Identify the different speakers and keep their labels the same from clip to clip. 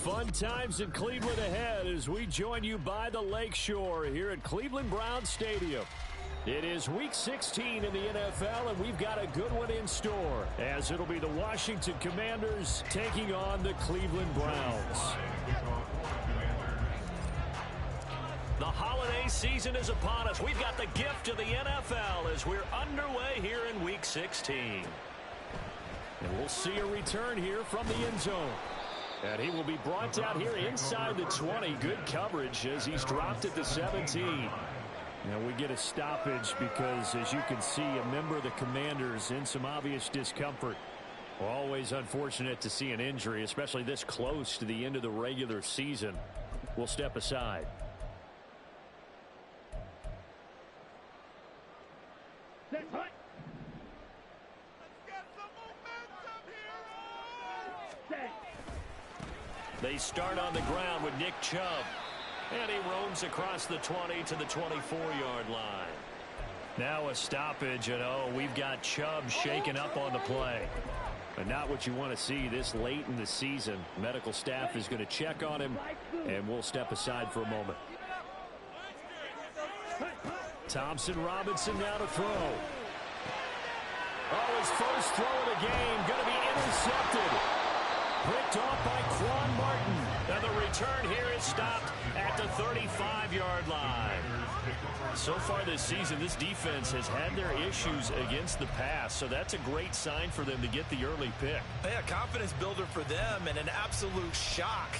Speaker 1: Fun times in Cleveland ahead as we join you by the Lakeshore here at Cleveland Browns Stadium. It is Week 16 in the NFL, and we've got a good one in store, as it'll be the Washington Commanders taking on the Cleveland Browns. The holiday season is upon us. We've got the gift of the NFL as we're underway here in Week 16. And we'll see a return here from the end zone. And he will be brought down here inside the 20. Good coverage as he's dropped at the 17. Now we get a stoppage because, as you can see, a member of the Commanders in some obvious discomfort. Always unfortunate to see an injury, especially this close to the end of the regular season. We'll step aside. They start on the ground with Nick Chubb. And he roams across the 20 to the 24-yard line. Now a stoppage, and we've got Chubb shaken up on the play. But not what you want to see this late in the season. Medical staff is going to check on him, and we'll step aside for a moment. Thompson Robinson now to throw. Oh, his first throw of the game going to be intercepted. Picked off by Quan Martin. And the return here is stopped at the 35-yard line. So far this season, this defense has had their issues against the pass, so that's a great sign for them to get the early pick.
Speaker 2: Yeah, confidence builder for them and an absolute shock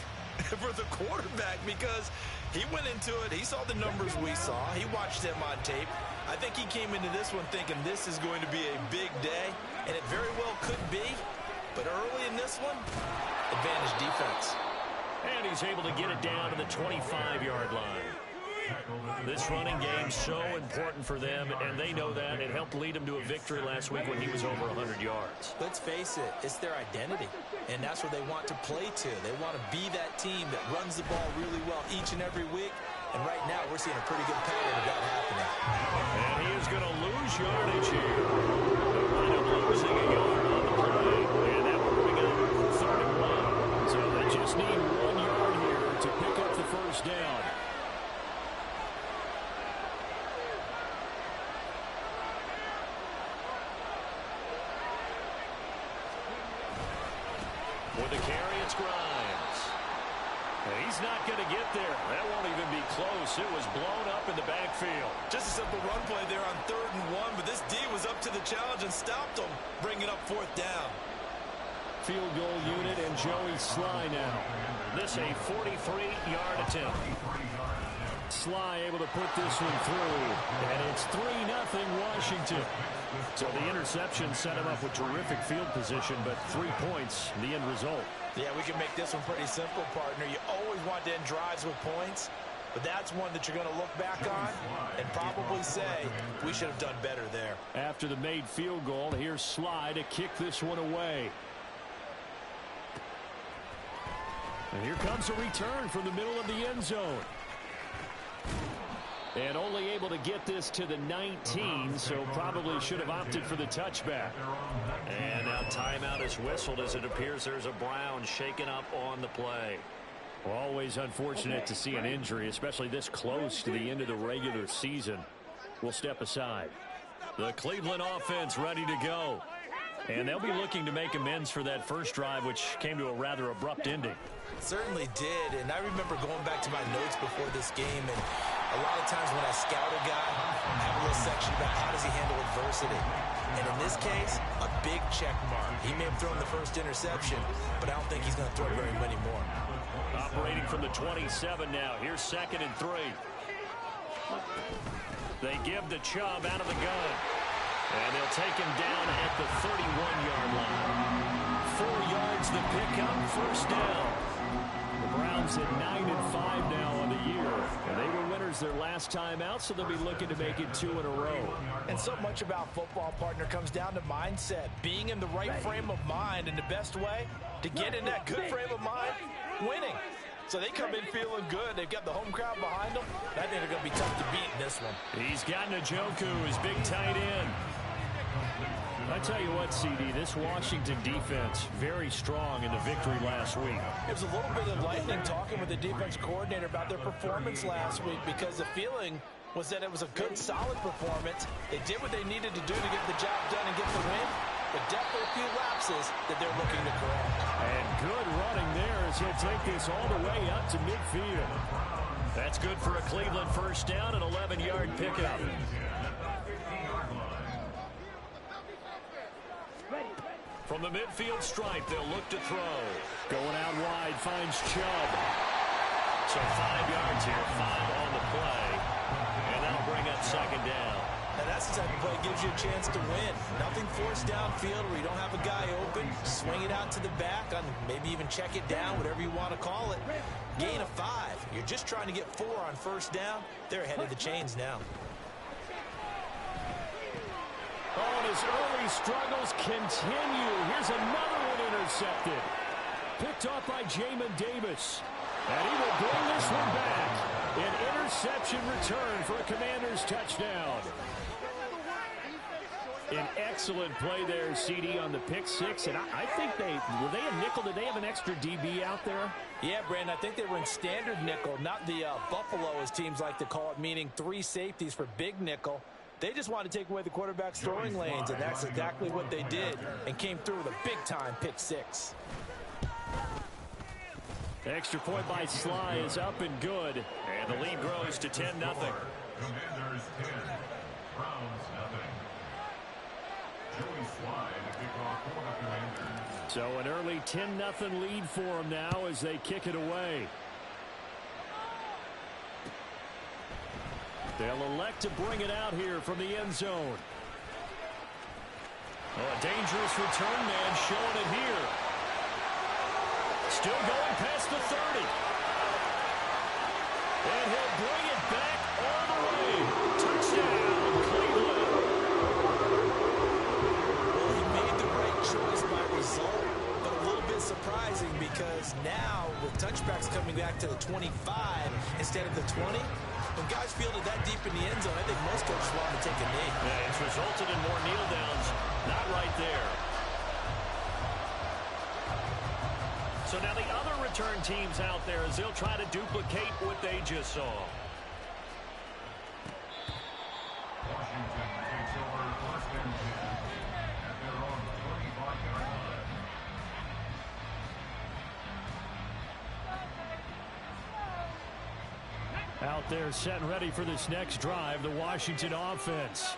Speaker 2: for the quarterback because he went into it. He saw the numbers we saw. He watched them on tape. I think he came into this one thinking this is going to be a big day, and it very well could be. But early in this one, advantage defense.
Speaker 1: And he's able to get it down to the 25-yard line. This running game so important for them, and they know that. It helped lead them to a victory last week when he was over 100 yards.
Speaker 2: Let's face it, it's their identity, and that's where they want to play to. They want to be that team that runs the ball really well each and every week, and right now we're seeing a pretty good pattern of that happening.
Speaker 1: And he is going to lose yardage here. They wind up losing a yard on the play, and that will bring up 31. So they just need 1 yard here to pick up the first down. With the carry, it's Grimes. He's not going to get there. That won't even be close. It was blown up in the backfield.
Speaker 2: Just a simple run play there on 3rd and 1, but this D was up to the challenge and stopped him, bringing up 4th down.
Speaker 1: Field goal unit and Joey Sly now. This a 43-yard attempt. Sly able to put this one through, and it's 3-0 Washington. So the interception set him up with terrific field position, but 3 points, the end result.
Speaker 2: Yeah, we can make this one pretty simple, partner. You always want to end drives with points, but that's one that you're going to look back on and probably say, we should have done better there.
Speaker 1: After the made field goal, here's Sly to kick this one away. And here comes a return from the middle of the end zone. And only able to get this to the 19, so probably should have opted for the touchback. And now timeout is whistled as it appears there's a Brown shaken up on the play. Always unfortunate to see an injury, especially this close to the end of the regular season. We'll step aside. The Cleveland offense ready to go. And they'll be looking to make amends for that first drive, which came to a rather abrupt ending.
Speaker 2: Certainly did, and I remember going back to my notes before this game, and a lot of times when I scout a guy, I have a little section about how does he handle adversity. And in this case, a big check mark. He may have thrown the first interception, but I don't think he's going to throw very many more.
Speaker 1: Operating from the 27 now. Here's 2nd and 3. They give the Chubb out of the gun. And they'll take him down at the 31-yard line. 4 yards the pickup, first down. The Browns at 9-5 now on the year. And they were winners their last time out, so they'll be looking to make it 2 in a row.
Speaker 2: And so much about football, partner, comes down to mindset. Being in the right frame of mind, and the best way to get in that good frame of mind, winning. So they come in feeling good. They've got the home crowd behind them. I think they're going to be tough to beat in this one.
Speaker 1: He's got Njoku, his big tight end. I tell you what, CD, this Washington defense, very strong in the victory last week.
Speaker 2: It was a little bit enlightening talking with the defense coordinator about their performance last week, because the feeling was that it was a good, solid performance. They did what they needed to do to get the job done and get the win, but definitely a few lapses that they're looking to correct.
Speaker 1: And good running there as he'll take this all the way up to midfield. That's good for a Cleveland first down, an 11-yard pickup. From the midfield stripe, they'll look to throw. Going out wide, finds Chubb. So 5 yards here, 5 on the play. And that'll bring up second down.
Speaker 2: And that's the type of play that gives you a chance to win. Nothing forced downfield where you don't have a guy open. Swing it out to the back, on maybe even check it down, whatever you want to call it. Gain of 5. You're just trying to get 4 on first down. They're ahead of the chains now.
Speaker 1: Oh, and his early struggles continue. Here's another one intercepted. Picked off by Jamin Davis. And he will bring this one back. An interception return for a Commanders touchdown. An excellent play there, CD, on the pick six. And I think were they a nickel? Did they have an extra DB out there?
Speaker 2: Yeah, Brandon, I think they were in standard nickel, not the Buffalo, as teams like to call it, meaning 3 safeties for big nickel. They just wanted to take away the quarterback's throwing lanes, and that's exactly what they did, and came through with a big-time pick six.
Speaker 1: The extra point by Sly is up and good, and the lead grows to 10-0.
Speaker 3: Commanders 10, Browns nothing. Joey Sly to kick off for the Commanders.
Speaker 1: So an early 10-0 lead for them now as they kick it away. They'll elect to bring it out here from the end zone. Oh, a dangerous return man showing it here. Still going past the 30. And he'll bring it back all the way. Touchdown, Cleveland.
Speaker 2: Well, he made the right choice by result, but a little bit surprising because now with touchbacks coming back to the 25 instead of the 20, when guys fielded that deep in the end zone, I think most coaches want to take a knee.
Speaker 1: Yeah, it's resulted in more kneel downs. Not right there. So now the other return teams out there as they'll try to duplicate what they just saw.
Speaker 3: Washington takes over first and 10 at their own 25-yard line.
Speaker 1: Out there set and ready for this next drive, the Washington offense.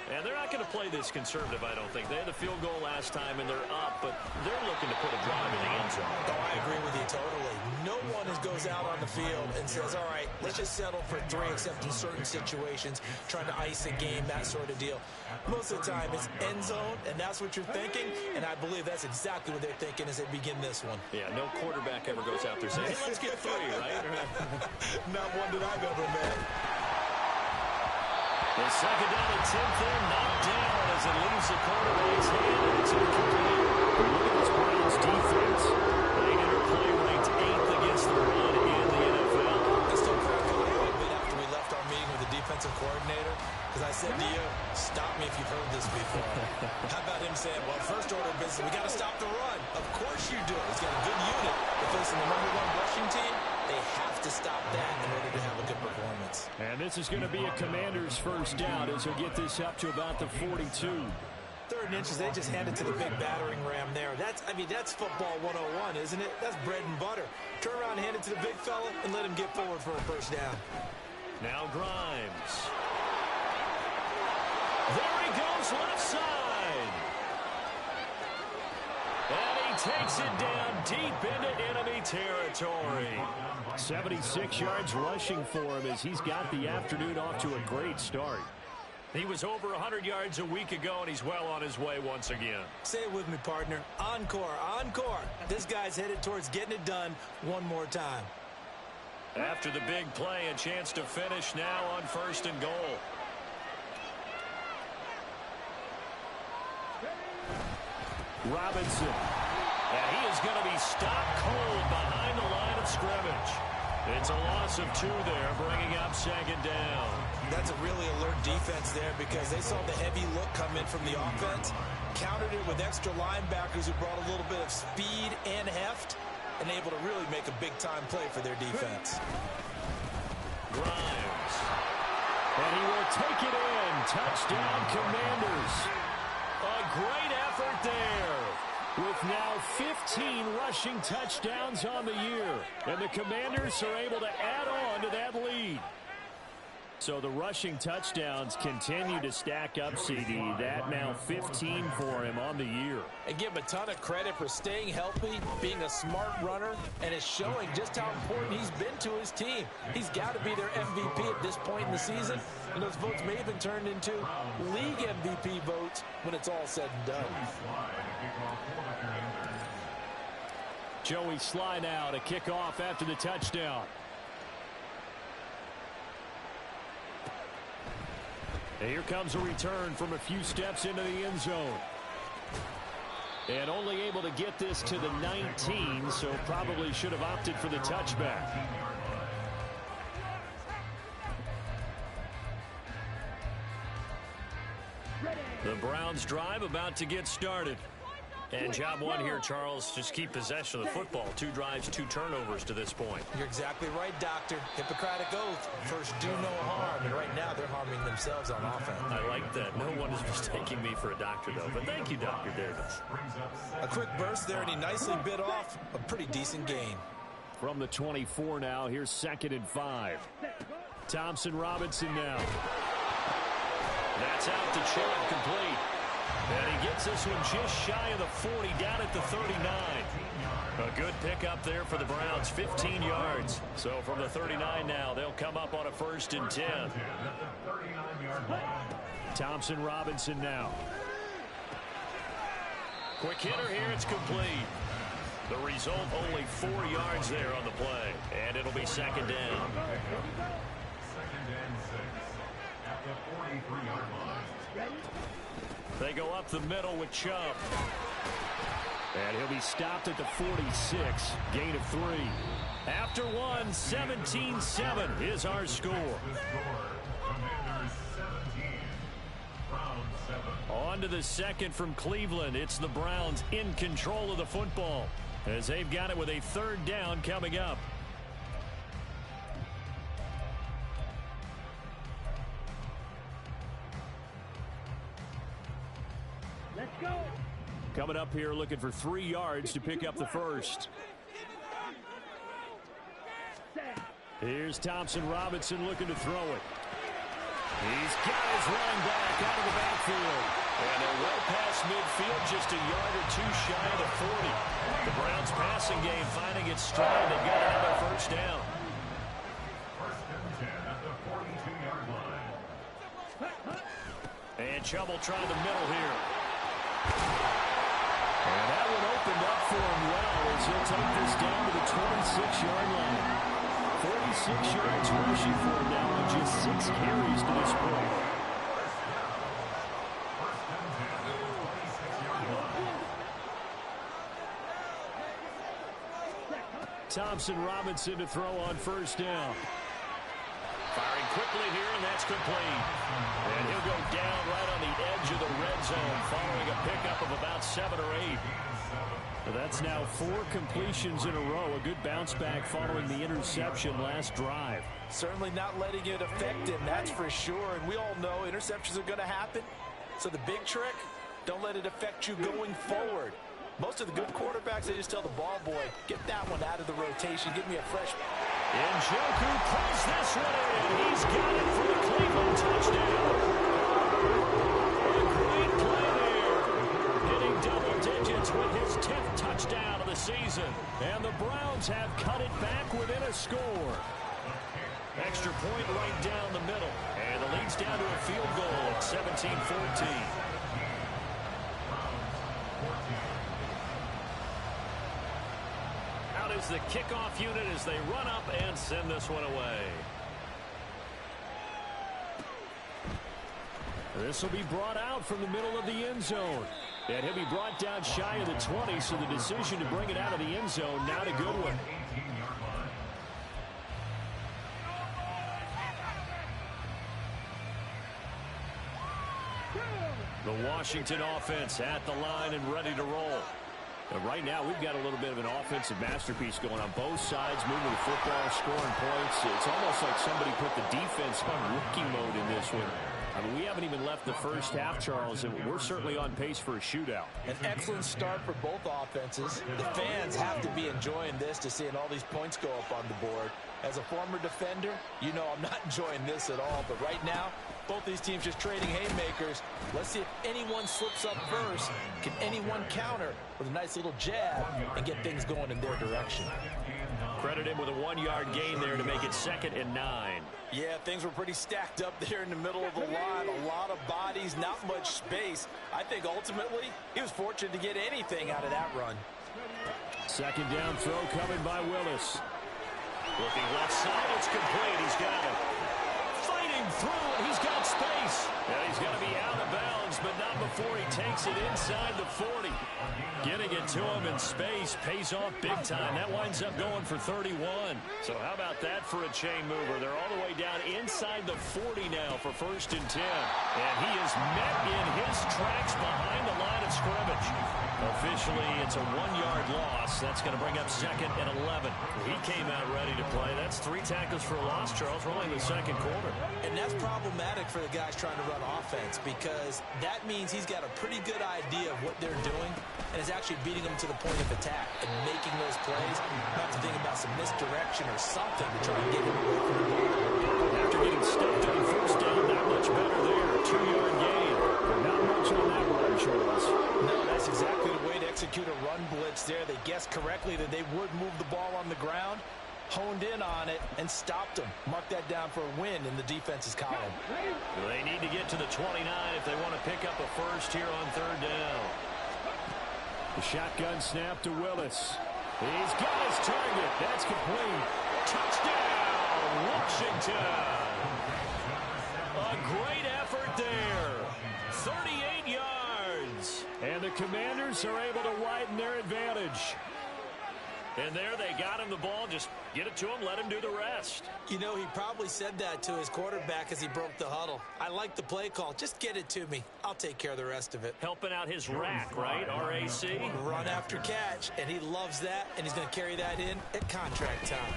Speaker 1: And they're not going to play this conservative, I don't think. They had the field goal last time, and they're up, but they're looking to put a drive in the end zone.
Speaker 2: Oh, I agree with you totally. No one goes out on the field and says, all right, let's just settle for 3, except in certain situations, trying to ice a game, that sort of deal. Most of the time, it's end zone, and that's what you're thinking, and I believe that's exactly what they're thinking as they begin this one.
Speaker 1: Yeah, no quarterback ever goes out there saying, hey, let's get 3, right?
Speaker 2: Not one that I've ever met.
Speaker 1: The second down attempt there, knocked down as it leaves the quarterback's hand, and it's incomplete. Look at this Browns defense. They enter play ranked 8th against the run in the NFL.
Speaker 2: I still crack up a little bit after we left our meeting with the defensive coordinator, because I said to you, stop me if you've heard this before. How about him saying, well, first order of business, we got to stop the run. Of course you do. He's got a good unit. They're facing the #1 rushing team. They have to stop that in order to have a good performance.
Speaker 1: And this is going to be a Commanders first down as he'll get this up to about the 42.
Speaker 2: 3rd and inches, they just hand it to the big battering ram there. That's football 101, isn't it? That's bread and butter. Turn around and hand it to the big fella and let him get forward for a first down.
Speaker 1: Now Grimes. There he goes, left side. And he takes it down deep into enemy territory. 76 yards rushing for him as he's got the afternoon off to a great start. He was over 100 yards a week ago, and he's well on his way once again.
Speaker 2: Say it with me, partner. Encore, encore. This guy's headed towards getting it done one more time.
Speaker 1: After the big play, a chance to finish now on 1st and goal. Robinson. And he is going to be stopped cold behind the line of scrimmage. It's a loss of 2 there, bringing up second down.
Speaker 2: That's a really alert defense there because they saw the heavy look come in from the offense, countered it with extra linebackers who brought a little bit of speed and heft, and able to really make a big-time play for their defense.
Speaker 1: Grimes. And he will take it in. Touchdown, Commanders. A great effort there. With now 15 rushing touchdowns on the year. And the Commanders are able to add on to that lead. So the rushing touchdowns continue to stack up, CD. That now 15 for him on the year.
Speaker 2: And give him a ton of credit for staying healthy, being a smart runner, and it's showing just how important he's been to his team. He's got to be their MVP at this point in the season, and those votes may have been turned into league MVP votes when it's all said and done.
Speaker 1: Joey Sly now to kick off after the touchdown. And here comes a return from a few steps into the end zone. And only able to get this to the 19, so probably should have opted for the touchback. The Browns drive about to get started. And job one here, Charles, just keep possession of the football. 2 drives, 2 turnovers to this point.
Speaker 2: You're exactly right, Doctor. Hippocratic oath. First, do no harm. And right now, they're harming themselves on offense.
Speaker 1: I like that. No one is mistaking me for a doctor, though. But thank you, Dr. Davis.
Speaker 2: A quick burst there, and he nicely bit off a pretty decent gain.
Speaker 1: From the 24 now, here's 2nd and 5. Thompson Robinson now. That's out to Chubb, complete. And he gets this one just shy of the 40, down at the 39. A good pickup there for the Browns, 15 yards. So from the 39 now, they'll come up on a 1st and 10. Thompson Robinson now. Quick hitter here, it's complete. The result, only 4 yards there on the play. And it'll be 2nd down.
Speaker 3: 2nd and 6 at the 43-yard line.
Speaker 1: They go up the middle with Chubb. And he'll be stopped at the 46. Gain of 3. After one, 17-7 is our score.
Speaker 3: Commanders 17, Browns 7.
Speaker 1: On to the 2nd from Cleveland. It's the Browns in control of the football as they've got it with a 3rd down coming up. Coming up here looking for 3 yards to pick up the 1st. Here's Thompson Robinson looking to throw it. He's got his running back out of the backfield. And they're well past midfield, just a yard or 2 shy of the 40. The Browns passing game finding its stride. They've got another 1st down.
Speaker 3: 1st and 10 at the 42-yard line.
Speaker 1: And Chubb will try the middle here. And that one opened up for him well as he'll take this down to the 26-yard line. 46 yards rushing for him now on just 6 carries to this point.
Speaker 3: First and 10 at the 26-yard line.
Speaker 1: Thompson Robinson to throw on 1st down. Firing quickly here, and that's complete. And he'll go down right on the edge of the red zone following a pickup of about 7 or 8. So that's now 4 completions in a row. A good bounce back following the interception last drive.
Speaker 2: Certainly not letting it affect him, that's for sure. And we all know interceptions are going to happen. So the big trick, don't let it affect you going forward. Most of the good quarterbacks, they just tell the ball boy, get that one out of the rotation. Give me a fresh.
Speaker 1: Njoku pulls this one in. He's got it for the Cleveland touchdown. A great play there. Hitting double digits with his 10th touchdown of the season. And the Browns have cut it back within a score. Extra point right down the middle. And the lead's down to a field goal at 17-14. Out is the kickoff unit as they run up and send this one away. This will be brought out from the middle of the end zone. And he'll be brought down shy of the 20, so the decision to bring it out of the end zone, not a good one. Washington offense at the line and ready to roll. And right now, we've got a little bit of an offensive masterpiece going on both sides, moving the football, scoring points. It's almost like somebody put the defense on rookie mode in this one. I mean, we haven't even left the first half, Charles, and we're certainly on pace for a shootout.
Speaker 2: An excellent start for both offenses. The fans have to be enjoying this to seeing all these points go up on the board. As a former defender, you know I'm not enjoying this at all. But right now, both these teams just trading haymakers. Let's see if anyone slips up first. Can anyone counter with a nice little jab and get things going in their direction?
Speaker 1: Credit him with a 1-yard gain there to make it 2nd and 9.
Speaker 2: Yeah, things were pretty stacked up there in the middle of the line. A lot of bodies, not much space. I think ultimately he was fortunate to get anything out of that run.
Speaker 1: 2nd down throw coming by Willis. Looking left side, it's complete. He's got it. Fighting through, and he's got space. And he's going to be out of bounds, but not before he takes it inside the 40. Getting it to him in space pays off big time. That winds up going for 31. So how about that for a chain mover? They're all the way down inside the 40 now for 1st and 10. And he is met in his tracks behind the line of scrimmage. Officially, it's a 1-yard loss. That's going to bring up 2nd and 11. He came out ready to play. That's 3 tackles for a loss, Charles. We're only in the 2nd quarter.
Speaker 2: And that's problematic for the guys trying to run offense because that means he's got a pretty good idea of what they're doing and is actually beating them to the point of attack and making those plays. Not to think about some misdirection or something to try and get him away from the ball.
Speaker 1: After getting stuffed on 1st down, not much better there. 2-yard gain. But not much on that run, Charles.
Speaker 2: No, that's exactly the way to execute a run blitz there. They guessed correctly that they would move the ball on the ground, honed in on it, and stopped them. Mark that down for a win in the defense's column.
Speaker 1: They need to get to the 29 if they want to pick up a first here on 3rd down. The shotgun snap to Willis. He's got his target. That's complete. Touchdown, Washington. A great effort there. 38 yards. And the Commanders are able to widen their advantage. And there they got him the ball. Just get it to him, let him do the rest.
Speaker 2: You know, he probably said that to his quarterback as he broke the huddle. I like the play call. Just get it to me. I'll take care of the rest of it.
Speaker 1: Helping out his rack, right? R-A-C?
Speaker 2: Run after catch, and he loves that, and he's going to carry that in at contract time.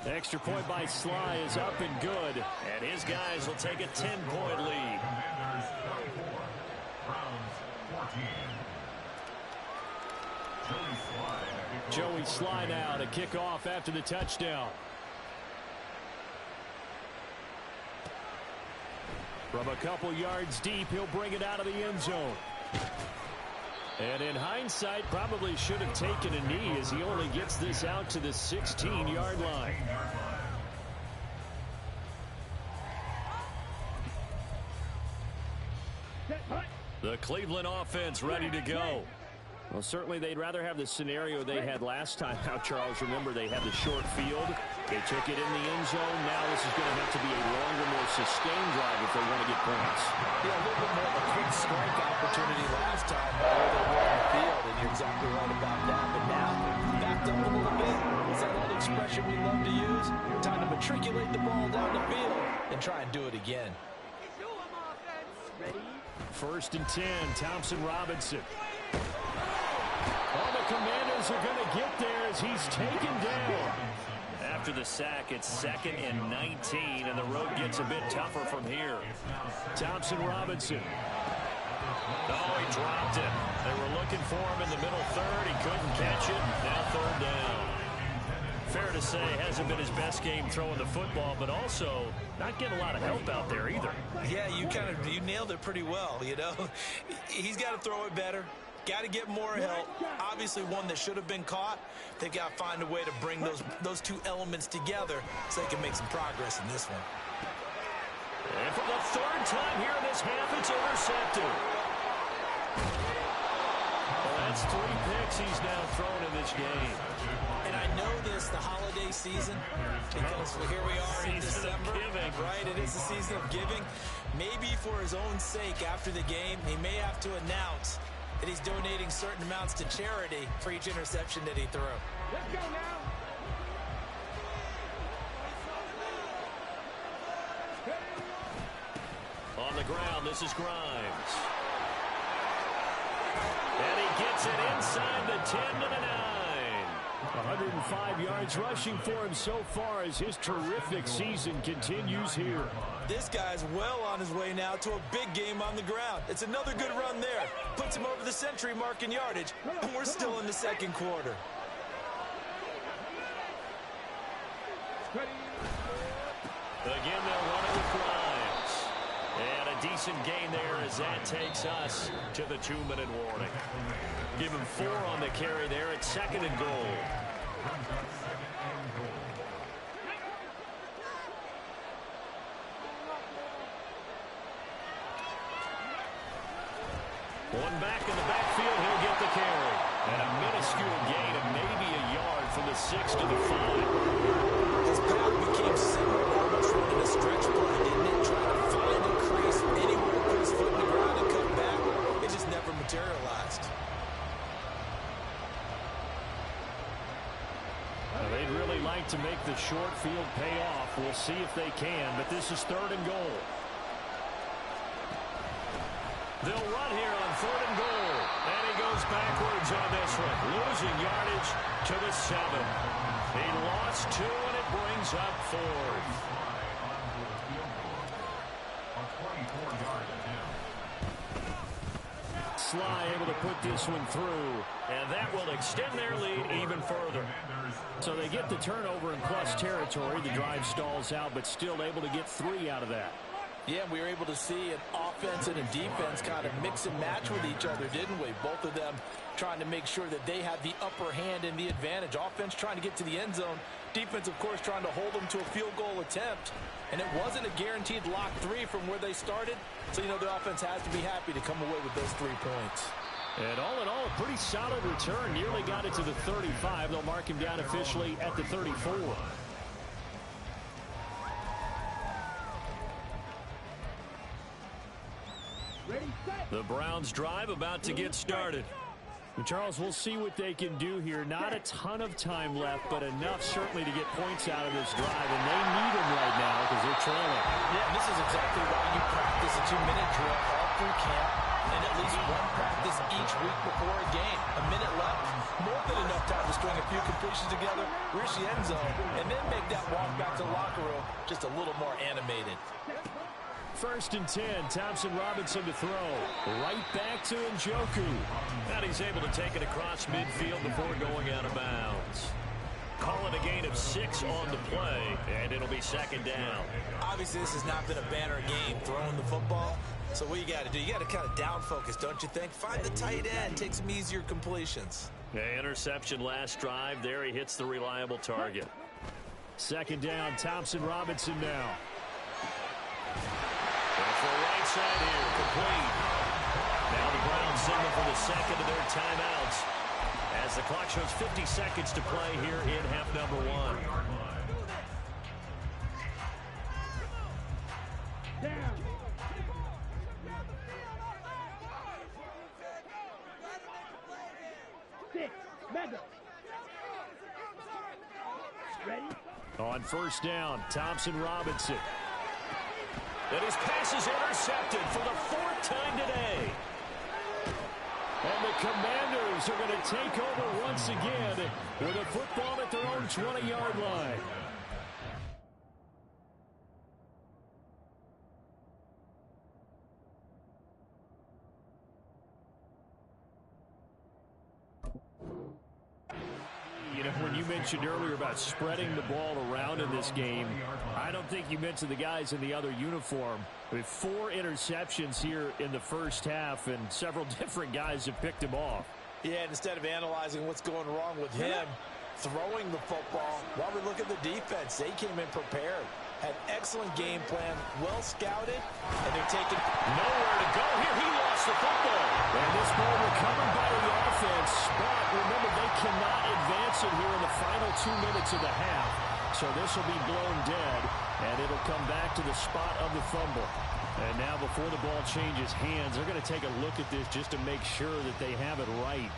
Speaker 1: The extra point by Sly is up and good. And his guys will take a 10-point lead.
Speaker 3: Commanders 24, Browns 14.
Speaker 1: Joey Sly now to kick off after the touchdown. From a couple yards deep, he'll bring it out of the end zone. And in hindsight, probably should have taken a knee as he only gets this out to the 16-yard line. The Cleveland offense ready to go. Well, certainly they'd rather have the scenario they had last time out, Charles. Remember, they had the short field. They took it in the end zone. Now this is going to have to be a longer, more sustained drive if they want to get points.
Speaker 2: Yeah, a little bit more of a quick strike opportunity last time where they were on the field, and you're exactly right about that. But now, backed up a little bit. It's that old expression we love to use. Time to matriculate the ball down the field and try and do it again.
Speaker 4: Ready?
Speaker 1: 1st and 10, Thompson Robinson. Oh, the Commanders are going to get there as he's taken down. After the sack, it's 2nd and 19, and the road gets a bit tougher from here. Thompson Robinson. Oh, he dropped it. They were looking for him in the middle 3rd. He couldn't catch it. Now 3rd down. Fair to say, hasn't been his best game throwing the football, but also not getting a lot of help out there either.
Speaker 2: Yeah, you nailed it pretty well, you know. He's got to throw it better. Got to get more help. Obviously one that should have been caught. They've got to find a way to bring those two elements together so they can make some progress in this one.
Speaker 1: And for the 3rd time here in this half, it's intercepted. Well, that's 3 picks he's now thrown in this game.
Speaker 2: And I know this, the holiday season, because here we are in December. Right, it is the season of giving. Maybe for his own sake after the game, he may have to announce that he's donating certain amounts to charity for each interception that he threw.
Speaker 4: Let's go now.
Speaker 1: On the ground, this is Grimes. gets it inside the 10 to the 9. 105 yards rushing for him so far as his terrific season continues here.
Speaker 2: This guy's well on his way now to a big game on the ground. It's another good run there. Puts him over the century mark in yardage, and we're still in the second quarter.
Speaker 1: Again, they'll run it with Grimes. And a decent gain there as that takes us to the 2-minute warning. Give him 4 on the carry there at 2nd and goal. One back in the backfield, he'll get the carry. And a minuscule gain of maybe a yard from the 6 to the 5.
Speaker 2: His path became similar, almost running a stretch play, didn't it? Trying to find a crease anywhere to put his foot in the ground and come back. It just never materialized.
Speaker 1: They'd really like to make the short field pay off. We'll see if they can, but this is 3rd and goal. They'll run here on 3rd and goal. And he goes backwards on this one, losing yardage to the 7. He lost 2, and it brings up 4th. Sly able to put this one through, and that will extend their lead even further. So they get the turnover in plus territory. The drive stalls out, but still able to get 3 out of that.
Speaker 2: Yeah, we were able to see an offense and a defense kind of mix and match with each other, didn't we? Both of them trying to make sure that they had the upper hand and the advantage. Offense trying to get to the end zone. Defense, of course, trying to hold them to a field goal attempt. And it wasn't a guaranteed lock 3 from where they started. So, you know, the offense has to be happy to come away with those 3 points.
Speaker 1: And all in all, a pretty solid return. Nearly got it to the 35. They'll mark him down officially at the 34. The Browns drive about to get started. Charles, we'll see what they can do here. Not a ton of time left, but enough certainly to get points out of this drive, and they need them right now because they're trailing.
Speaker 2: Yeah, this is exactly why you practice a 2-minute drill all through camp and at least one practice each week before a game. A minute left, more than enough time to string a few completions together, reach the end zone, and then make that walk back to the locker room just a little more animated.
Speaker 1: 1st and 10, Thompson Robinson to throw. Right back to Njoku. And he's able to take it across midfield before going out of bounds. Call it a gain of 6 on the play, and it'll be 2nd down.
Speaker 2: Obviously, this has not been a banner game throwing the football. So what you got to do, you got to kind of down focus, don't you think? Find the tight end, take some easier completions.
Speaker 1: Interception last drive. There he hits the reliable target. 2nd down, Thompson Robinson now. For right side here, complete. Now the Browns signal for the 2nd of their timeouts as the clock shows 50 seconds to play here in half number 1. On 1st down, Thompson Robinson. And his pass is intercepted for the 4th time today. And the Commanders are going to take over once again with a football at their own 20-yard line. You know, when you mentioned earlier about spreading the ball around in this game, I don't think you mentioned the guys in the other uniform. With 4 interceptions here in the first half, and several different guys have picked him off.
Speaker 2: Yeah, instead of analyzing what's going wrong with him, throwing the football, while we look at the defense, they came in prepared. Had excellent game plan, well scouted, and they're taking
Speaker 1: nowhere to go here. He lost the football. And this ball recovered by the offense. But remember, they cannot advance it here in the final 2 minutes of the half. So this will be blown dead, and it'll come back to the spot of the fumble. And now before the ball changes hands, they're going to take a look at this just to make sure that they have it right.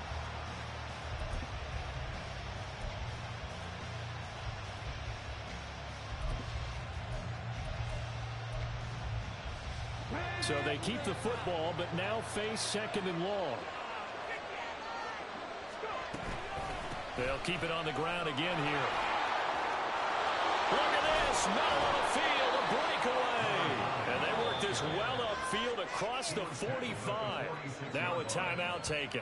Speaker 1: So they keep the football, but now face 2nd and long. They'll keep it on the ground again here. Look at this. Middle of the field, a breakaway. And they work this well upfield across the 45. Now a timeout taken.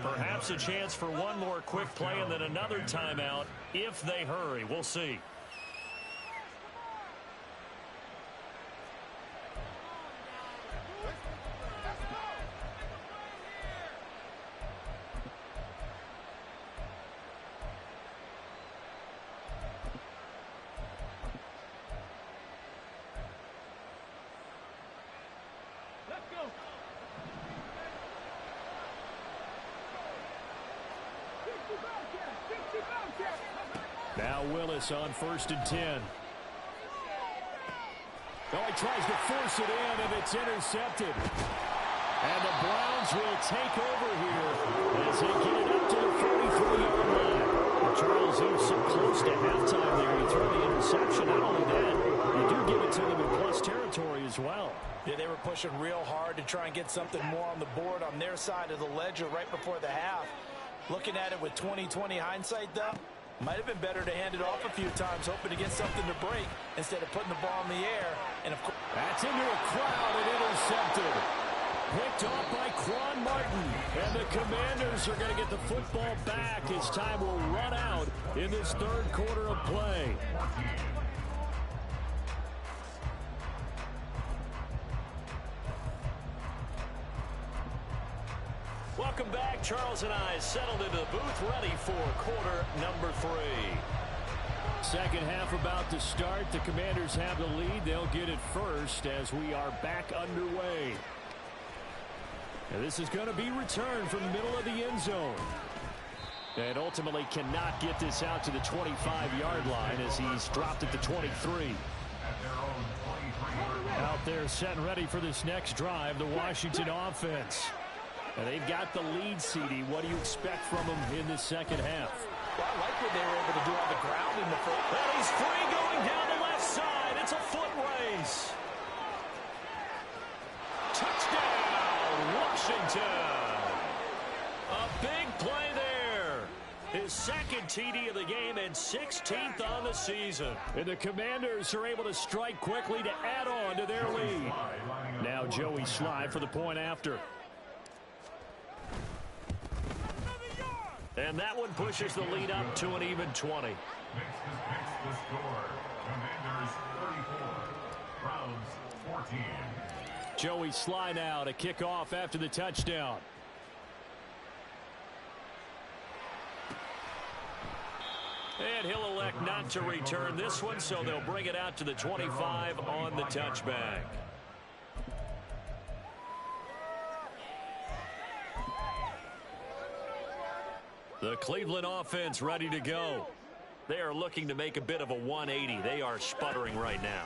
Speaker 1: Perhaps a chance for one more quick play and then another timeout if they hurry. We'll see. Now Willis on 1st and 10. Oh, he tries to force it in, and it's intercepted. And the Browns will take over here as they get it up to the 43-yard line. Well, Charles, he was so close to halftime there. He threw the interception. Not only that, you do give it to them in plus territory as well.
Speaker 2: Yeah, they were pushing real hard to try and get something more on the board on their side of the ledger right before the half. Looking at it with 20/20 hindsight, though, might have been better to hand it off a few times, hoping to get something to break instead of putting the ball in the air. And of course,
Speaker 1: that's into a crowd and intercepted. Picked off by Quan Martin. And the Commanders are going to get the football back as time will run out in this third quarter of play. Welcome back. Charles and I settled into the booth, ready for quarter number 3. Second half about to start. The Commanders have the lead. They'll get it first as we are back underway. And this is going to be returned from the middle of the end zone. And ultimately cannot get this out to the 25-yard line as he's dropped at the 23. Out there set and ready for this next drive, the Washington offense. And they've got the lead, CD. What do you expect from them in this second half?
Speaker 2: Well, I like what they were able to do on the ground in the first.
Speaker 1: And he's free going down the left side. It's a foot race. Touchdown, Washington. A big play there. His second TD of the game and 16th on the season. And the Commanders are able to strike quickly to add on to their lead. Now Joey Sly for the point after. And that one pushes the lead up to an even 20.
Speaker 3: Makes the score. Commanders 34. Browns 14.
Speaker 1: Joey Sly now to kick off after the touchdown. And he'll elect not to return this one, so they'll bring it out to the 25 on the touchback. The Cleveland offense ready to go. They are looking to make a bit of a 180. They are sputtering right now.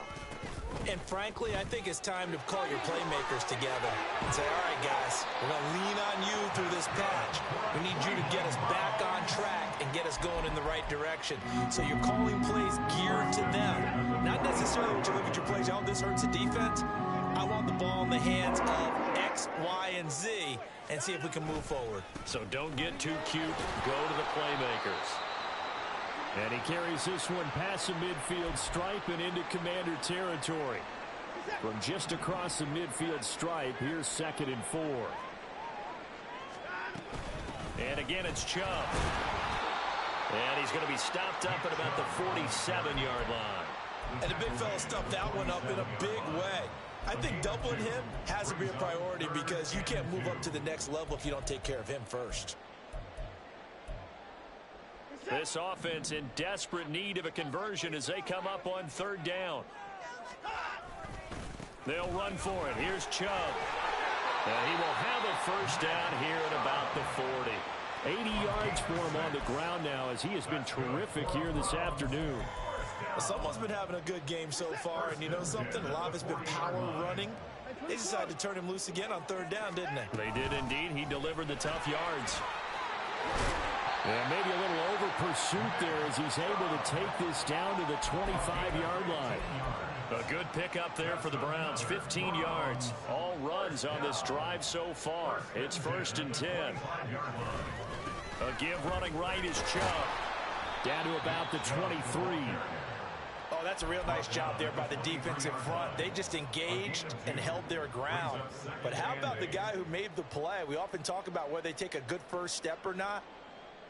Speaker 2: And frankly, I think it's time to call your playmakers together and say, all right, guys, we're going to lean on you through this patch. We need you to get us back on track and get us going in the right direction. So you're calling plays geared to them. Not necessarily when you look at your plays, oh, this hurts the defense. I want the ball in the hands of X, Y, and Z and see if we can move forward.
Speaker 1: So don't get too cute. Go to the playmakers. And he carries this one past the midfield stripe and into Commander territory. From just across the midfield stripe, here's 2nd and 4. And again, it's Chubb. And he's going to be stopped up at about the 47-yard line.
Speaker 2: And the big fella stuffed that one up in a big way. I think doubling him has to be a priority because you can't move up to the next level if you don't take care of him first.
Speaker 1: This offense in desperate need of a conversion as they come up on 3rd down. They'll run for it. Here's Chubb. And he will have a first down here at about the 40. 80 yards for him on the ground now as he has been terrific here this afternoon.
Speaker 2: Well, someone's been having a good game so far, and you know something? A lot of it's been power running. They decided to turn him loose again on 3rd down, didn't they?
Speaker 1: They did indeed. He delivered the tough yards. And maybe a little over pursuit there as he's able to take this down to the 25-yard line. A good pickup there for the Browns. 15 yards. All runs on this drive so far. It's 1st and 10. The give running right is Chubb. Down to about the 23.
Speaker 2: Oh, that's a real nice job there by the defensive front. They just engaged and held their ground. But how about the guy who made the play? We often talk about whether they take a good first step or not.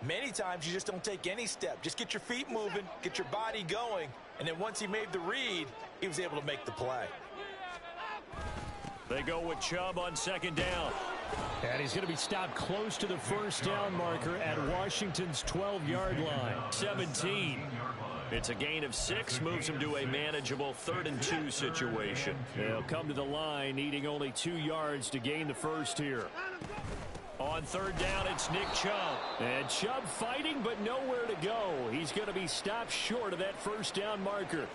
Speaker 2: Many times you just don't take any step. Just get your feet moving, get your body going, and then once he made the read, he was able to make the play.
Speaker 1: They go with Chubb on second down. And he's going to be stopped close to the first down marker at Washington's 12-yard line. 17. It's a gain of 6, moves him to a manageable 3rd and 2 situation. They'll come to the line needing only 2 yards to gain the first here. On third down, it's Nick Chubb. And Chubb fighting, but nowhere to go. He's going to be stopped short of that first down marker.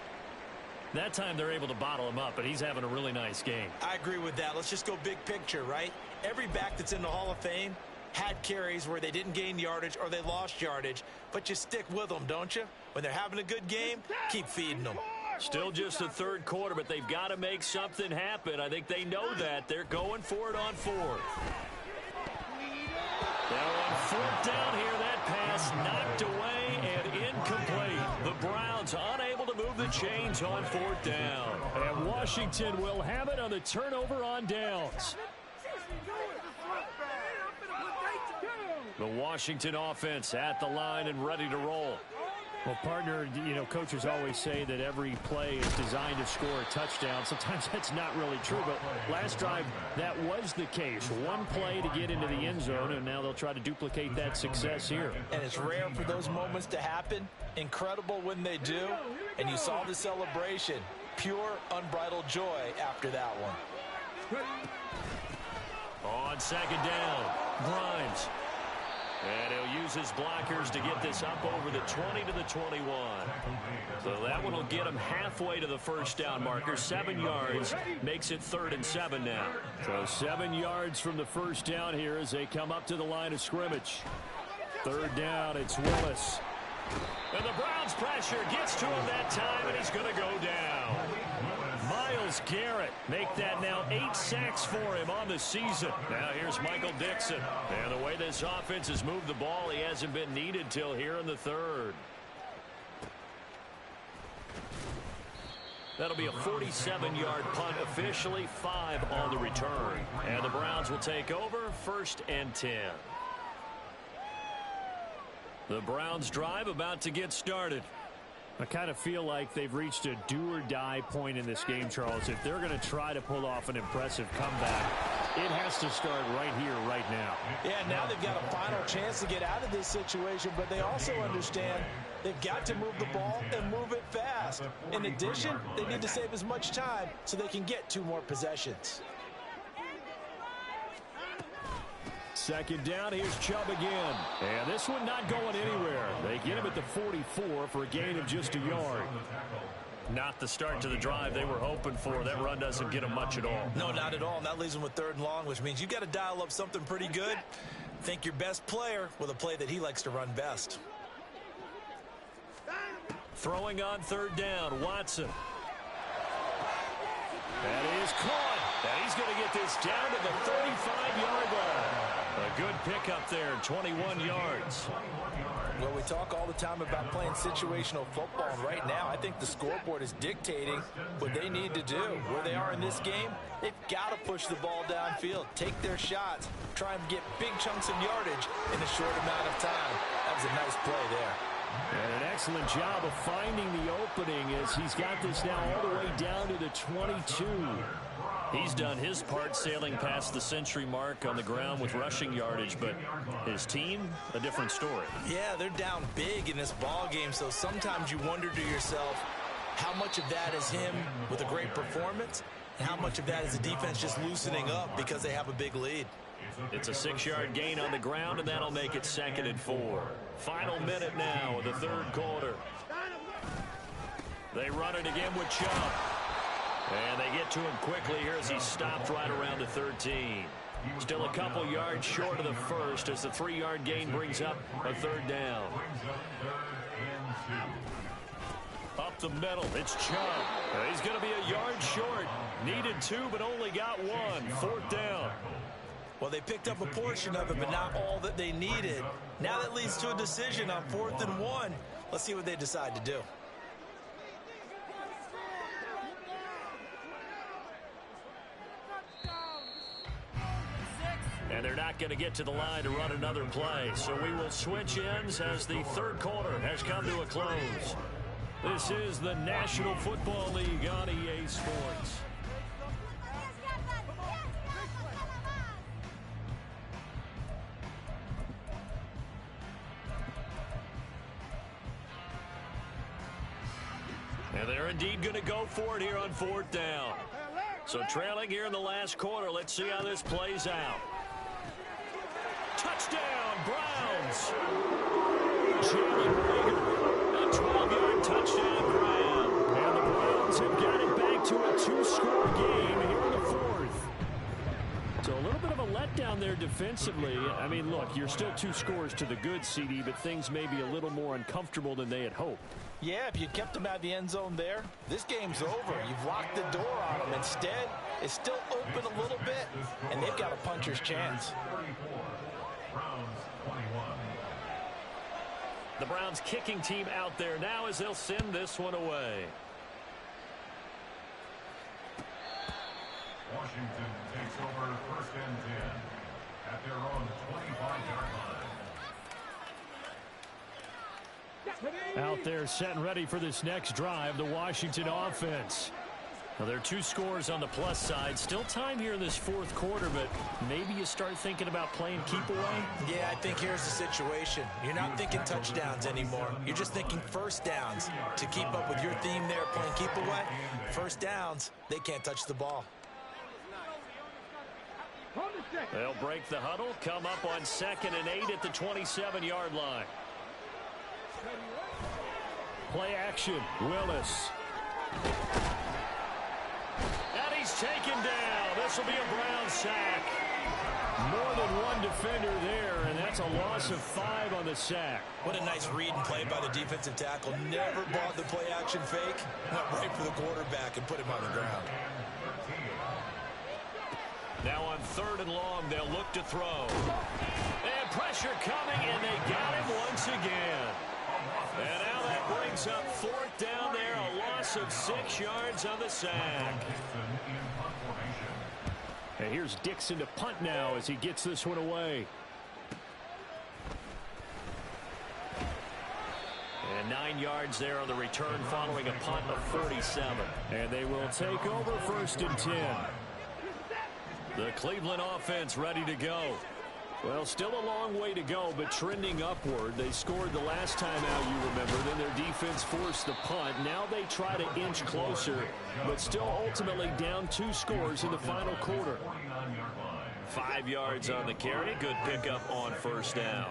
Speaker 1: That time they're able to bottle him up, but he's having a really nice game.
Speaker 2: I agree with that. Let's just go big picture, right? Every back that's in the Hall of Fame had carries where they didn't gain yardage or they lost yardage, but you stick with them, don't you? When they're having a good game, keep feeding them.
Speaker 1: Still just the third quarter, but they've got to make something happen. I think they know that. They're going for it on fourth. Now on fourth down here, that pass knocked away and incomplete. The Browns unable to move the chains on fourth down. And Washington will have it on the turnover on downs. The Washington offense at the line and ready to roll. Well, partner, you know, coaches always say that every play is designed to score a touchdown. Sometimes that's not really true, but last drive, that was the case. One play to get into the end zone, and now they'll try to duplicate that success here.
Speaker 2: And it's rare for those moments to happen. Incredible when they do. And you saw the celebration. Pure, unbridled joy after that one.
Speaker 1: On second down, Grimes. And he'll use his blockers to get this up over the 20 to the 21. So that one will get him halfway to the first down marker. 7 yards makes it 3rd and 7 now. So 7 yards from the first down here as they come up to the line of scrimmage. Third down, it's Willis. And the Browns pressure gets to him that time, and he's going to go down. Myles Garrett make that now 8 sacks for him on the season. Now here's Michael Dixon. And the way this offense has moved the ball, he hasn't been needed till here in the third. That'll be a 47-yard punt, officially 5 on the return. And the Browns will take over 1st and 10. The Browns drive about to get started. I kind of feel like they've reached a do-or-die point in this game, Charles. If they're going to try to pull off an impressive comeback, it has to start right here, right now.
Speaker 2: Yeah, now they've got a final chance to get out of this situation, but they also understand they've got to move the ball and move it fast. In addition, they need to save as much time so they can get 2 more possessions.
Speaker 1: Second down, here's Chubb again. And this one not going anywhere. They get him at the 44 for a gain of just a yard. Not the start to the drive they were hoping for. That run doesn't get them much at all.
Speaker 2: No, not at all. And that leaves them with 3rd and long, which means you've got to dial up something pretty good. Think your best player with a play that he likes to run best.
Speaker 1: Throwing on 3rd down, Watson. That is caught. And he's going to get this down to the 35-yard line. A good pickup there, 21 yards.
Speaker 2: Well, we talk all the time about playing situational football, and right now I think the scoreboard is dictating what they need to do. Where they are in this game, they've got to push the ball downfield, take their shots, try and get big chunks of yardage in a short amount of time. That was a nice play there.
Speaker 1: And an excellent job of finding the opening as he's got this now all the way down to the 22. He's done his part sailing past the century mark on the ground with rushing yardage, but his team, a different story.
Speaker 2: Yeah, they're down big in this ball game, so sometimes you wonder to yourself how much of that is him with a great performance and how much of that is the defense just loosening up because they have a big lead.
Speaker 1: It's a 6-yard gain on the ground, and that'll make it 2nd and 4. Final minute now of the third quarter. They run it again with Chubb. And they get to him quickly here as he's stopped right around the 13. Still a couple yards short of the first as the 3-yard gain brings up a 3rd down. Up the middle, it's Chubb. He's going to be a yard short. Needed 2, but only got 1. 4th down.
Speaker 2: Well, they picked up a portion of it, but not all that they needed. Now that leads to a decision on 4th and 1. Let's see what they decide to do.
Speaker 1: And they're not going to get to the line to run another play. So we will switch ends as the third quarter has come to a close. This is the National Football League on EA Sports. And they're indeed going to go for it here on 4th down. So trailing here in the last quarter. Let's see how this plays out. Touchdown, Browns. Jalen Reagor, a 12-yard touchdown grab. And the Browns have got it back to a 2-score game here in the 4th. So a little bit of a letdown there defensively. I mean, look, you're still 2 scores to the good, CD, but things may be a little more uncomfortable than they had hoped.
Speaker 2: Yeah, if you kept them out of the end zone there, this game's over. You've locked the door on them. Instead, it's still open a little bit, and they've got a puncher's chance.
Speaker 1: The Browns kicking team out there now as they'll send this one away.
Speaker 3: Washington takes over 1st and 10 at their own 25-yard line.
Speaker 1: Out there set and ready for this next drive, the Washington offense. Now, there are 2 scores on the plus side. Still time here in this 4th quarter, but maybe you start thinking about playing keep away?
Speaker 2: Yeah, I think here's the situation. You're not thinking touchdowns anymore. You're just thinking first downs. To keep up with your theme there, playing keep away, first downs, they can't touch the ball.
Speaker 1: They'll break the huddle, come up on 2nd and 8 at the 27-yard line. Play action, Willis. And he's taken down. This will be a Brown sack. More than one defender there, and that's a loss of 5 on the sack.
Speaker 2: What a nice read and play by the defensive tackle. Never bought the play action fake. Went right for the quarterback and put him on the ground.
Speaker 1: Now on 3rd and long, they'll look to throw. And pressure coming, and they got him once again. And now that brings up 4th down there, a loss of 6 yards on the sack. And here's Dixon to punt now as he gets this one away. And 9 yards there on the return following a punt of 47. And they will take over 1st and 10. The Cleveland offense ready to go. Well, still a long way to go, but trending upward. They scored the last time out, you remember. Then their defense forced the punt. Now they try to inch closer, but still ultimately down 2 scores in the final quarter. 5 yards on the carry. Good pickup on 1st down.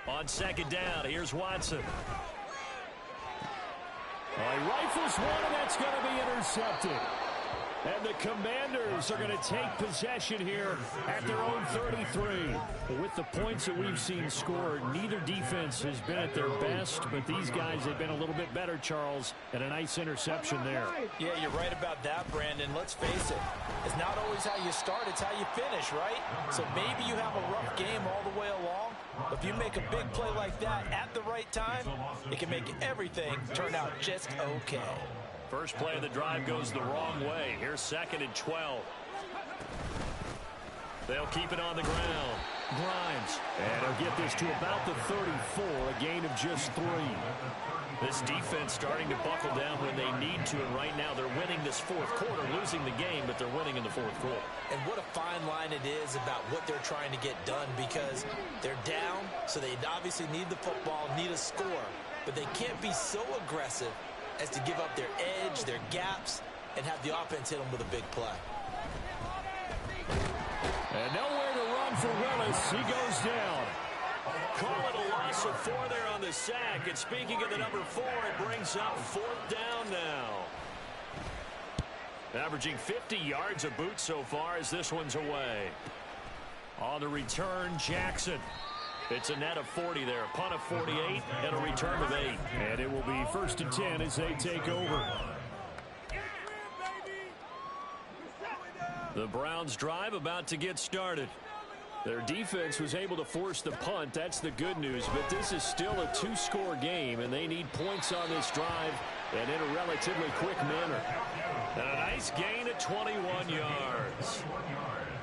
Speaker 1: On 2nd down, here's Watson. He rifles one, and that's going to be intercepted. And the Commanders are going to take possession here at their own 33. With the points that we've seen scored, neither defense has been at their best, but these guys have been a little bit better, Charles, and a nice interception there.
Speaker 2: Yeah, you're right about that, Brandon. Let's face it. It's not always how you start, it's how you finish, right? So maybe you have a rough game all the way along, but if you make a big play like that at the right time, it can make everything turn out just okay.
Speaker 1: First play of the drive goes the wrong way. Here's 2nd and 12. They'll keep it on the ground. Grimes. And he'll get this to about the 34, a gain of just 3. This defense starting to buckle down when they need to, and right now they're winning this 4th quarter, losing the game, but they're winning in the 4th quarter.
Speaker 2: And what a fine line it is about what they're trying to get done, because they're down, so they obviously need the football, need a score, but they can't be so aggressive as to give up their edge, their gaps, and have the offense hit them with a big play.
Speaker 1: And nowhere to run for Willis. He goes down. Call it a loss of 4 there on the sack. And speaking of the number 4, it brings up 4th down now. Averaging 50 yards a boot so far as this one's away. On the return, Jackson. It's a net of 40 there. A punt of 48 and a return of 8. And it will be 1st and 10 as they take over. The Browns drive about to get started. Their defense was able to force the punt. That's the good news. But this is still a two-score game, and they need points on this drive and in a relatively quick manner. And a nice gain at 21 yards.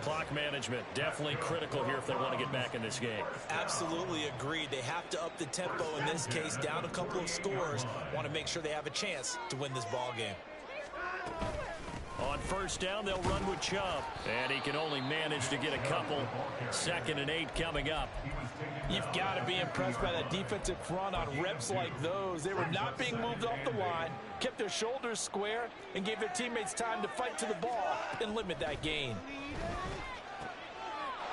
Speaker 1: Clock management definitely critical here if they want to get back in this game.
Speaker 2: Absolutely agreed. They have to up the tempo in this case, down a couple of scores. Want to make sure they have a chance to win this ball game.
Speaker 1: On first down, they'll run with Chubb. And he can only manage to get a couple. 2nd and 8 coming up.
Speaker 5: You've got to be impressed by that defensive front on reps like those. They were not being moved off the line, kept their shoulders square, and gave their teammates time to fight to the ball and limit that gain.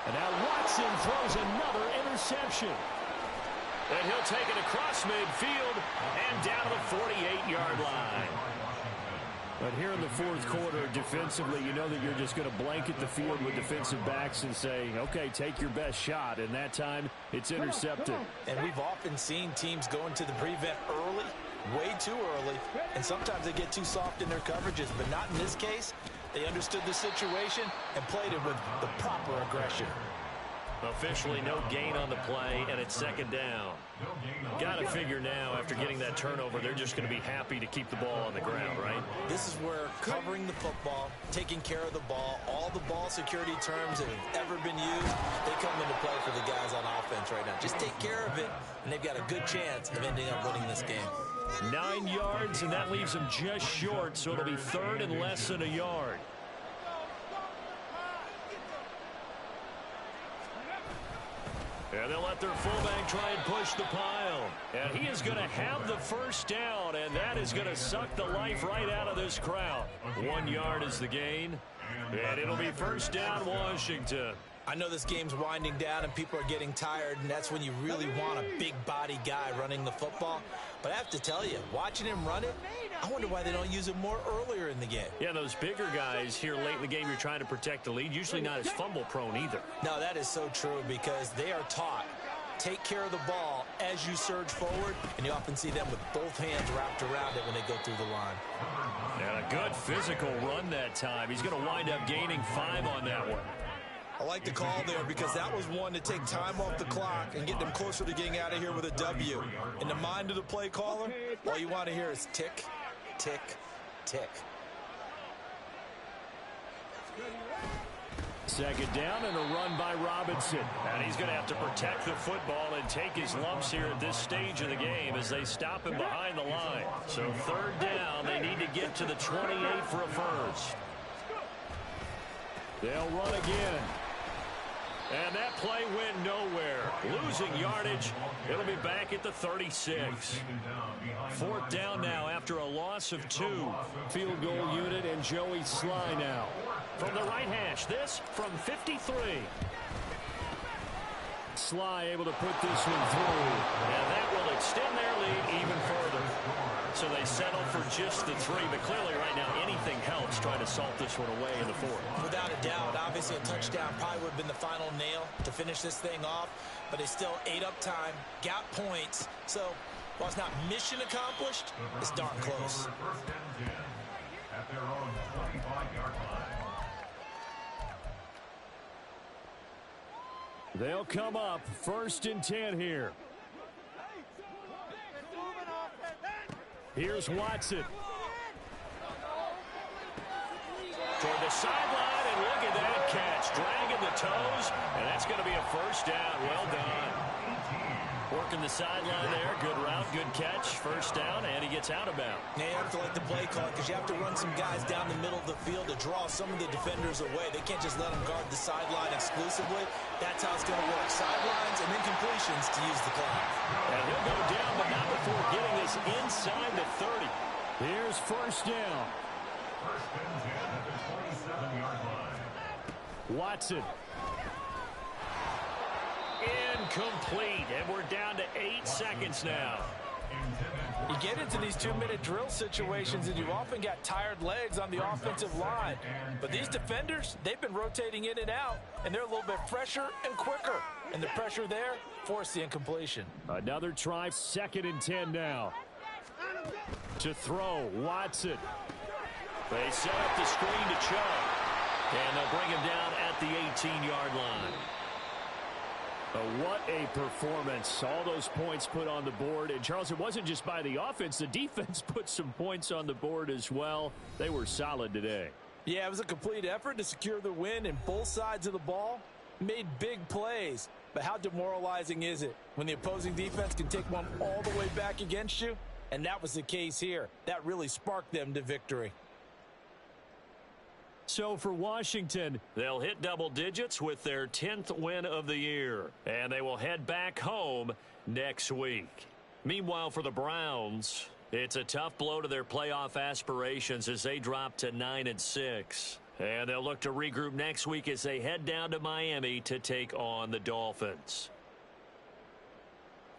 Speaker 1: And now Watson throws another interception. And he'll take it across midfield and down to the 48-yard line. But here in the fourth quarter, defensively, you know that you're just going to blanket the field with defensive backs and say, okay, take your best shot. And that time, it's intercepted.
Speaker 2: And we've often seen teams go into the prevent early, way too early, and sometimes they get too soft in their coverages. But not in this case. They understood the situation and played it with the proper aggression.
Speaker 1: Officially no gain on the play, and it's 2nd down. Got to figure now, after getting that turnover, they're just going to be happy to keep the ball on the ground, right?
Speaker 2: This is where covering the football, taking care of the ball, all the ball security terms that have ever been used, they come into play for the guys on offense right now. Just take care of it, and they've got a good chance of ending up winning this game.
Speaker 1: 9 yards, and that leaves them just short, so it'll be 3rd and less than a yard. And they'll let their fullback try and push the pile. And he is going to have the first down, and that is going to suck the life right out of this crowd. 1 yard is the gain, and it'll be first down, Washington.
Speaker 2: I know this game's winding down and people are getting tired, and that's when you really want a big body guy running the football. But I have to tell you, watching him run it, I wonder why they don't use him more earlier in the game.
Speaker 1: Yeah, those bigger guys here late in the game, you're trying to protect the lead, usually not as fumble prone either.
Speaker 2: No, that is so true because they are taught. Take care of the ball as you surge forward, and you often see them with both hands wrapped around it when they go through the line.
Speaker 1: And a good physical run that time. He's going to wind up gaining 5 on that one.
Speaker 2: I like the call there because that was one to take time off the clock and get them closer to getting out of here with a W. In the mind of the play caller, all you want to hear is tick, tick, tick.
Speaker 1: 2nd down and a run by Robinson. And he's going to have to protect the football and take his lumps here at this stage of the game as they stop him behind the line. So 3rd down, they need to get to the 28 for a first. They'll run again. And that play went nowhere. Losing yardage. It'll be back at the 36. 4th down now after a loss of 2. Field goal unit and Joey Sly now. From the right hash, this from 53. Sly able to put this one through. And that will extend their lead even further. So they settle for just the 3, but clearly right now anything helps trying to salt this one away in the 4th.
Speaker 2: Without a doubt, obviously a touchdown probably would have been the final nail to finish this thing off, but they still ate up time, got points. So while it's not mission accomplished, it's darn close.
Speaker 3: At their own 25-yard line.
Speaker 1: They'll come up 1st and 10 here. Here's Watson. Toward the sideline, and look at that catch. Dragging the toes, and that's going to be a first down. Well done. Working the sideline there. Good route, good catch. First down, and he gets out of bounds.
Speaker 2: Now you have to like the play call because you have to run some guys down the middle of the field to draw some of the defenders away. They can't just let them guard the sideline exclusively. That's how it's going to work. Sidelines and then completions to use the clock.
Speaker 1: And he'll go down, but not before getting this inside the 30. Here's first down.
Speaker 3: 1st and 10 at the 27-yard line.
Speaker 1: Watson. Incomplete, and we're down to 8 seconds now.
Speaker 5: You get into these 2-minute drill situations, and you've often got tired legs on the offensive line. But these defenders, they've been rotating in and out, and they're a little bit fresher and quicker. And the pressure there forced the incompletion.
Speaker 1: Another try, 2nd and 10 now. To throw, Watson. They set up the screen to Chubb. And they'll bring him down at the 18-yard line. What a performance. All those points put on the board. And, Charles, it wasn't just by the offense. The defense put some points on the board as well. They were solid today. Yeah, it was a complete effort to secure the win, and both sides of the ball made big plays. But how demoralizing is it when the opposing defense can take one all the way back against you? And that was the case here. That really sparked them to victory. So for Washington, they'll hit double digits with their 10th win of the year. And they will head back home next week. Meanwhile, for the Browns, it's a tough blow to their playoff aspirations as they drop to 9-6. And they'll look to regroup next week as they head down to Miami to take on the Dolphins.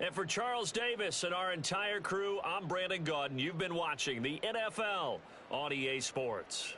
Speaker 1: And for Charles Davis and our entire crew, I'm Brandon Gaudin. You've been watching the NFL on EA Sports.